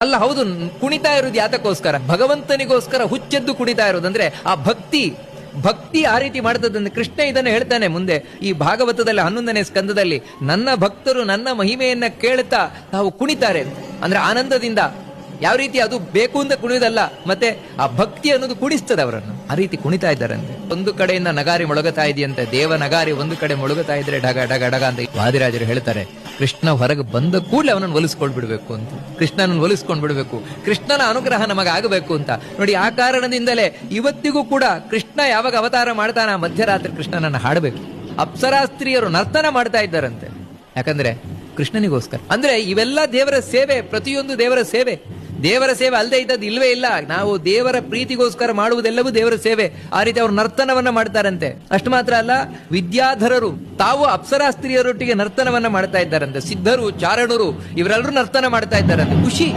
ಅಲ್ಲ ಹೌದು, ಕುಣಿತಾ ಇರೋದು ಯಾತಕ್ಕೋಸ್ಕರ? ಭಗವಂತನಿಗೋಸ್ಕರ ಹುಚ್ಚೆದ್ದು ಕುಣಿತಾ ಇರೋದು. ಅಂದ್ರೆ ಆ ಭಕ್ತಿ ಆ ರೀತಿ ಮಾಡ್ತದಂದ್ರೆ ಕೃಷ್ಣ ಇದನ್ನು ಹೇಳ್ತಾನೆ ಮುಂದೆ ಈ ಭಾಗವತದಲ್ಲಿ 11ನೇ ಸ್ಕಂದದಲ್ಲಿ, ನನ್ನ ಭಕ್ತರು ನನ್ನ ಮಹಿಮೆಯನ್ನ ಕೇಳ್ತಾ ತಾವು ಕುಣಿತಾರೆ ಅಂದ್ರೆ ಆನಂದದಿಂದ. ಯಾವ ರೀತಿ ಅದು ಬೇಕು ಅಂತ ಕುಣಿಯೋದಲ್ಲ, ಮತ್ತೆ ಆ ಭಕ್ತಿ ಅನ್ನೋದು ಕುಣಿಸ್ತದೆ ಅವರನ್ನು. ಆ ರೀತಿ ಕುಣಿತಾ ಇದ್ದಾರಂತೆ. ಒಂದು ಕಡೆಯಿಂದ ನಗಾರಿ ಮೊಳಗತಾ ಇದೆಯಂತೆ, ದೇವ ನಗಾರಿ ಒಂದು ಕಡೆ ಮೊಳಗತಾ ಇದ್ರೆ ಡಗ ಡಗ ಡಗ ಅಂತ ವಾದಿರಾಜರು ಹೇಳ್ತಾರೆ. ಕೃಷ್ಣ ಹೊರಗೆ ಬಂದ ಕೂಡಲೇ ಅವನನ್ನು ಒಲಿಸ್ಕೊಂಡ್ಬಿಡ್ಬೇಕು ಅಂತ, ಕೃಷ್ಣನನ್ನು ಒಲಿಸ್ಕೊಂಡ್ಬಿಡ್ಬೇಕು, ಕೃಷ್ಣನ ಅನುಗ್ರಹ ನಮಗಾಗಬೇಕು ಅಂತ. ನೋಡಿ, ಆ ಕಾರಣದಿಂದಲೇ ಇವತ್ತಿಗೂ ಕೂಡ ಕೃಷ್ಣ ಯಾವಾಗ ಅವತಾರ ಮಾಡ್ತಾನ ಮಧ್ಯರಾತ್ರಿ ಕೃಷ್ಣನನ್ನು ಹಾಡಬೇಕು. ಅಪ್ಸರಾಸ್ತ್ರೀಯರು ನರ್ತನ ಮಾಡ್ತಾ ಇದ್ದಾರಂತೆ, ಯಾಕಂದ್ರೆ ಕೃಷ್ಣನಿಗೋಸ್ಕರ. ಅಂದ್ರೆ ಇವೆಲ್ಲ ದೇವರ ಸೇವೆ, ಪ್ರತಿಯೊಂದು ದೇವರ ಸೇವೆ. ದೇವರ ಸೇವೆ ಅಲ್ಲದೆ ಇದ್ದದ್ದು ಇಲ್ವೇ ಇಲ್ಲ. ನಾವು ದೇವರ ಪ್ರೀತಿಗೋಸ್ಕರ ಮಾಡುವುದೆಲ್ಲವೂ ದೇವರ ಸೇವೆ. ಆ ರೀತಿ ಅವರು ನರ್ತನವನ್ನ ಮಾಡ್ತಾರಂತೆ. ಅಷ್ಟು ಮಾತ್ರ ಅಲ್ಲ, ವಿದ್ಯಾಧರರು ತಾವು ಅಪ್ಸರಾಸ್ತ್ರೀಯರೊಟ್ಟಿಗೆ ನರ್ತನವನ್ನ ಮಾಡ್ತಾ ಇದ್ದಾರಂತೆ. ಸಿದ್ಧರು, ಚಾರಣರು ಇವರೆಲ್ಲರೂ ನರ್ತನ ಮಾಡ್ತಾ ಇದ್ದಾರಂತೆ. ಖುಷಿ